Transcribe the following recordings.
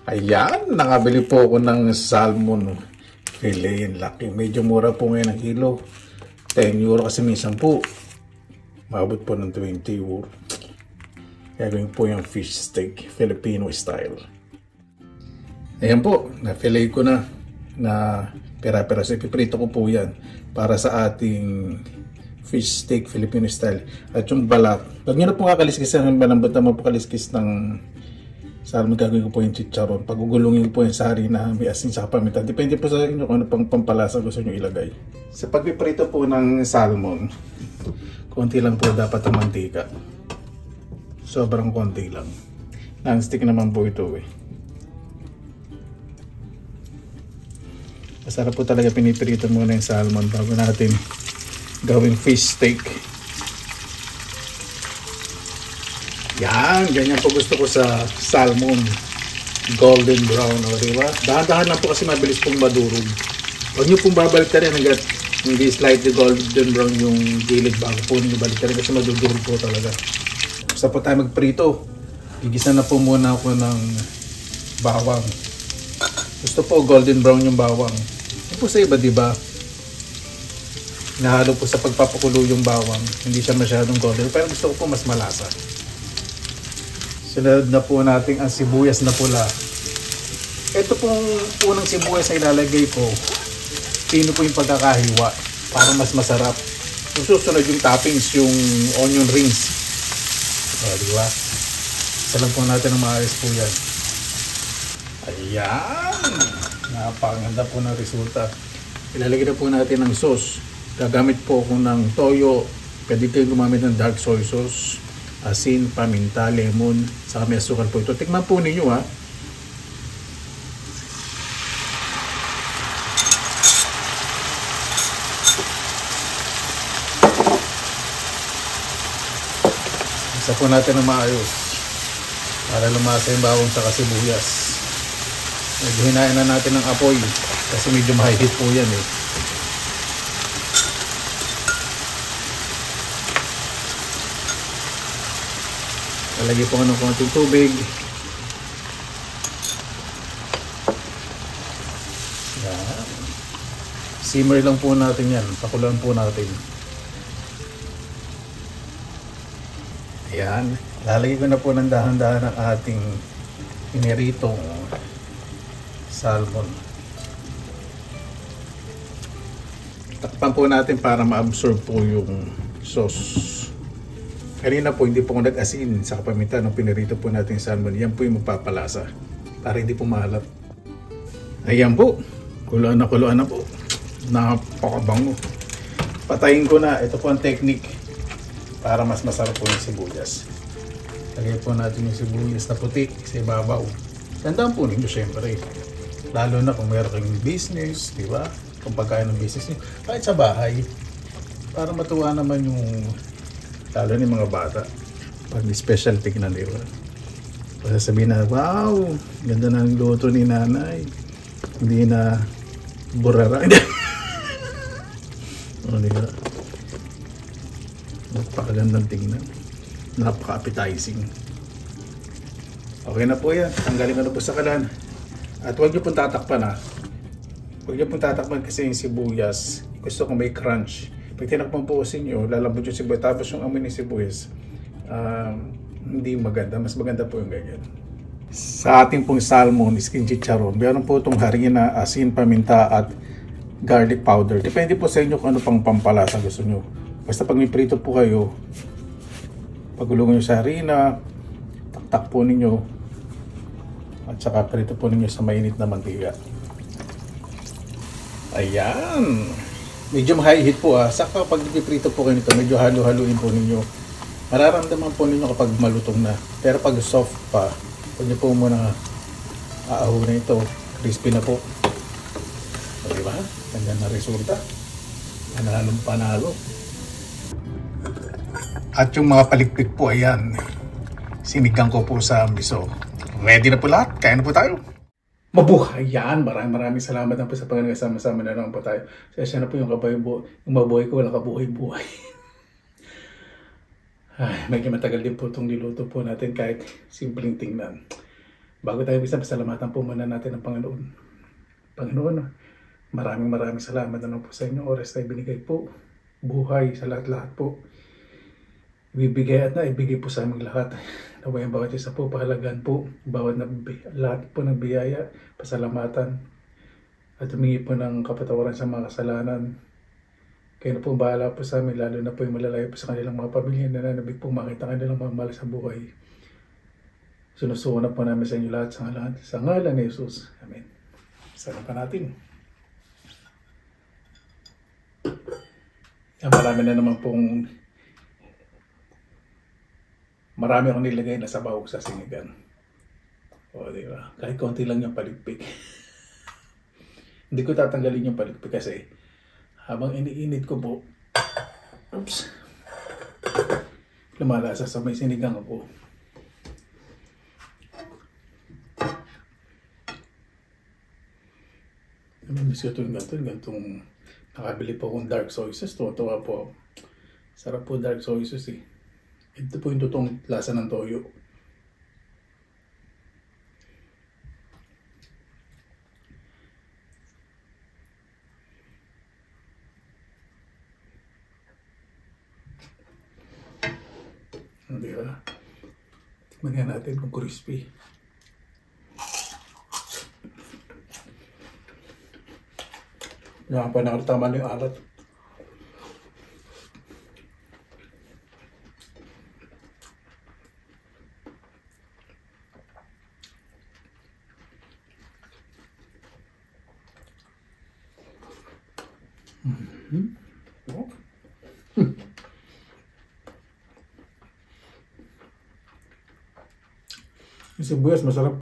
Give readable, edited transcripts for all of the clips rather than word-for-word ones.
Ayan, nakabili po ako ng salmon fillet laki. Medyo mura po ngayon ang kilo. 10 euro kasi minsan po. Maabot po ng 20 euro. Gagawin po yung fish steak, Filipino style. Ayan po, na-fillet ko na pera-pera. So ipiprito ko po yan para sa ating fish steak, Filipino style. At yung balat, huwag nyo na po kakaliskis ng malambot naman po kaliskis ng salmon. Gagawin ko po yung chicharon. Pagugulungin ko po yung sa harina, may asin sa paminta. Depende po sa inyo kung ano pang pampalasa gusto nyo ilagay. Sa pagpiprito po ng salmon, konti lang po dapat ang mantika. Sobrang konti lang. Non-stick naman po ito eh. Masarap po talaga piniprito muna yung salmon bago natin gawing fish steak. Yan, ganyan po gusto ko sa salmon. Golden brown, o diba? Dahan-dahan lang po kasi mabilis pong madurog. Huwag nyo pong babalik rin hanggat hindi slightly golden brown yung gilid bago po nyo balik rin kasi madudurog po talaga. Basta po tayo magprito. Igisa na po muna ako ng bawang. Gusto po golden brown yung bawang. Yung po sa iba, diba? Nahalo po sa pagpapakulo yung bawang. Hindi siya masyadong golden. Pero gusto ko po mas malasa. Sunod na po natin ang sibuyas na pula. Ito pong unang sibuyas ay ilalagay ko. Pino po yung pagkakahiwa para mas masarap. Susunod yung toppings, yung onion rings. O, diba? Salam po natin ang maayos po yan. Ayan! Napakaganda po ng resulta. Ilalagay na po natin ang sauce. Gagamit po ako ng toyo. Pwede kayong gumamit ng dark soy sauce, asin, paminta, lemon, saka may asukal po ito. Tikman po ninyo ha. Isa po natin ng maayos para lumasa yung bawang sa sibuyas. Medyo hinain na natin ng apoy kasi medyo mahigit po yan eh. Lalagay po ng konting tubig. Yan. Simmer lang po natin yan. Pakulan po natin. Ayan. Lalagay ko na po ng dahan-dahan ang ating piniritong salmon. Takpan po natin para ma-absorb po yung sauce. Kanina po hindi po nag-asin sa paminta nung pinirito po natin yung salmon. Yan po yung magpapalasa para hindi po maalat. Ayan po. Kuluan na po. Napakabango. Patayin ko na. Ito po ang technique para mas masarap po yung sibuyas. Lagay po natin yung sibuyas na puti sa ibabaw. Tandaan po ninyo syempre. Lalo na kung meron kayong business, di ba? Kung pagkain ng business nyo. Kahit sa bahay. Para matuwa naman yung lalo ni mga bata pag special tignan nila. Para sabihin na, wow, ganda ng luto ni nanay. Hindi na burara. O, diba? Napakagandang tingnan. Napaka-appetizing. Okay na po yan. Tanggalin ko na po sa kalan. At huwag niyo pong tatakpan ha. Huwag niyo pong tatakpan kasi yung sibuyas. Gusto ko may crunch. Pag tinakpan po sa inyo, lalambot yung sibuyas. Tapos yung amoy ng sibuyas, hindi maganda. Mas maganda po yung ganyan. Sa ating pong salmon, skin chicharon, meron po itong harina, asin, paminta, at garlic powder. Depende po sa inyo kung ano pang pampalasa gusto nyo. Basta pag may prito po kayo, pagulungan nyo sa harina, taktak po ninyo, at saka prito po ninyo sa mainit na mantika. Ayan! Medyo high heat po Saka pag ipiprito po kayo nito, medyo halo-haluin po ninyo. Mararamdaman po ninyo kapag malutong na. Pero pag soft pa, huwag nyo po muna aahunin ito. Crispy na po. O diba? Ganda na resulta. Panalong panalo. At yung mga palikpik po, ayan. Sinigang ko po sa miso. Ready na po lahat. Kaya na po tayo. Mabuhay yan! Maraming salamat na po sa pagkakasama-sama na naman po tayo. Sasya na po yung mabuhay ko, walang kabuhay-buhay. Ay, medyo matagal din po itong niluto po natin kahit simpleng tingnan. Bago tayo bisa, pasalamatan po muna natin ang Panginoon. Panginoon, maraming salamat na po sa inyong oras na ibinigay po. Buhay sa lahat-lahat po. Ibibigay at naibigay po sa aming lahat. Naway ang bawat isa po, pahalagaan po. Lahat po ng biyaya, pasalamatan. At humingi po ng kapatawaran sa mga kasalanan. Kayo na po bahala po sa amin, lalo na po yung malalayo po sa kanilang mga pamilya na nanabig po makita kanilang mga mahal sa buhay. Sinusuko na po namin sa inyo lahat sa ngalan ni Jesus. Amen. Sana pa natin. Yan, marami akong nilagay na sabaw sa sinigang. O, di ba? Kahit konti lang yung paligpik. Hindi ko tatanggalin yung paligpik kasi habang iniinit ko po, lumalasa sa may sinigang ko. Miss ko ito yung gantong nakabili po akong dark soy sauce. Tuwa po. Sarap po dark soy sauce eh. Ito po yung totoong lasa ng toyo. Hindi ba? Tignan natin kung crispy. Yan pa nakatama yung alat. Oh. Yung sibuyas masarap.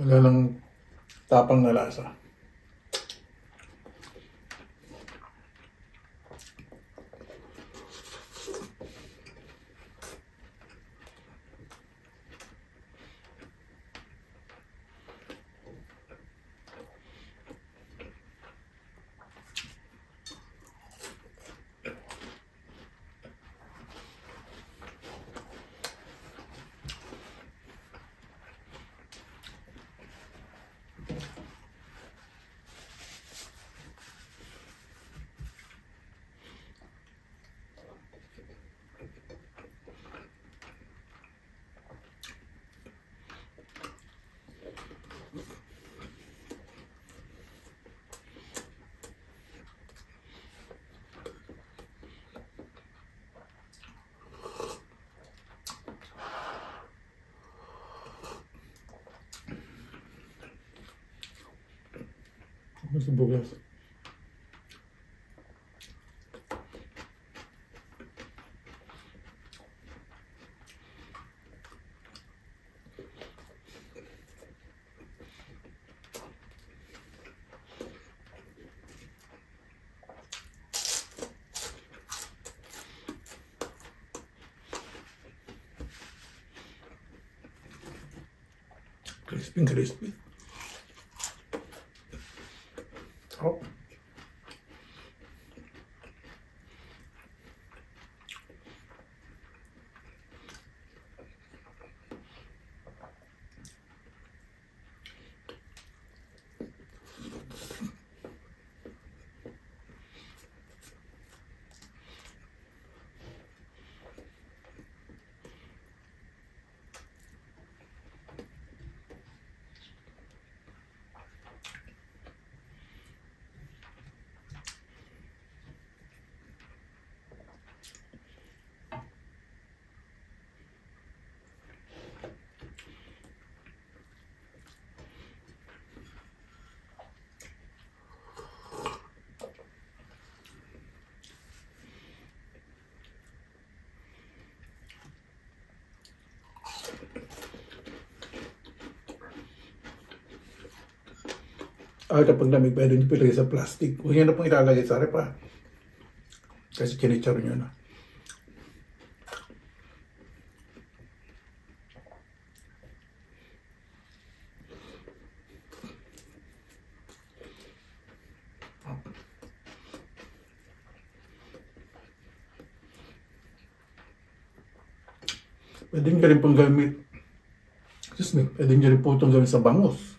Wala lang tapang na lasa. Sibuyas. Crispy. Oh. Kapag lamig, pwede nyo pilagay sa plastic. Huwag nyo na pong ilalagay sa rep ha. Kasi kinitsaro nyo na. Pwede nyo rin pong gamit. Excuse me. Pwede nyo rin po itong gawin sa bangus.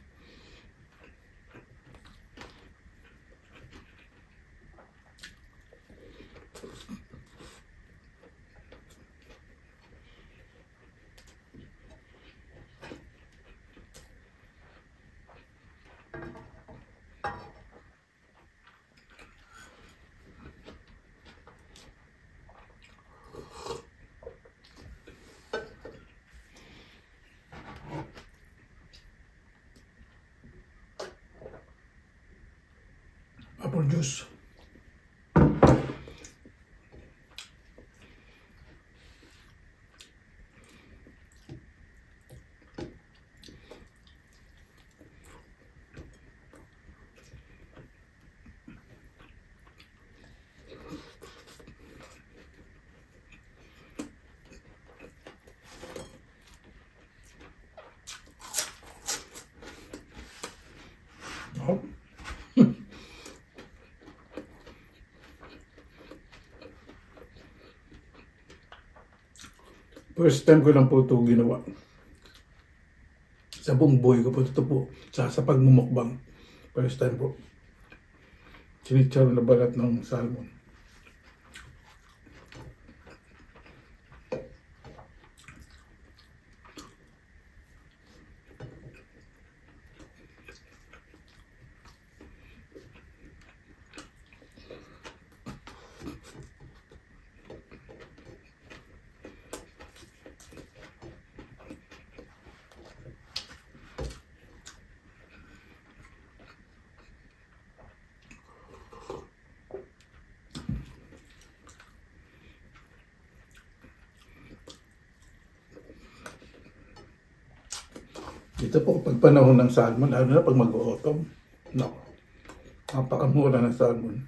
Apple juice. Oh. First time ko lang po ito ginawa. Sa buong buhay ko po ito po. Sa pagmumukbang. First time po. Chinicharo na balat ng salmon. Dito po, pag panahon ng salmon, lalo na pag mag-autumn, no, napakamura ng salmon.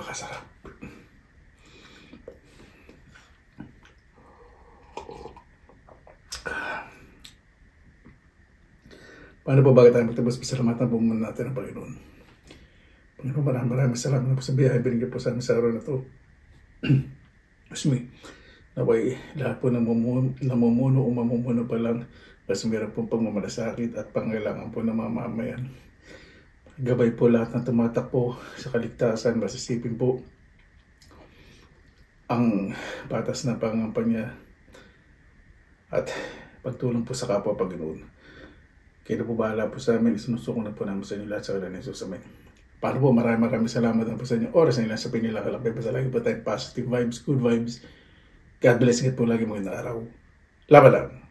Napakasarap. Paano po bakit tayo magtabas pasalamatan po muna natin ang Panginoon? Panginoon, maraming salamat po sa biyaya binigay po sa amin sa araw na ito. Excuse me. Naway lahat po namumuno o mamumuno pa lang kasi meron pong pagmamalasakit at pangailangan po ng mga mamayan. Gabay po lahat ng tumatakbo sa kaligtasan, masisipin po ang batas na pangampanya at pagtulong po sa kapwa Panginoon. Kaya po bahala po sa amin, isinusuko na po namin sa inyo lahat sa kailan Jesus. Amen. Paano po, maraming salamat na po sa inyo oras na ilan sa pinilakalapay. Basta lagi po tayong positive vibes, good vibes. God bless. Ingat po lagi, magandang araw. Laban lang.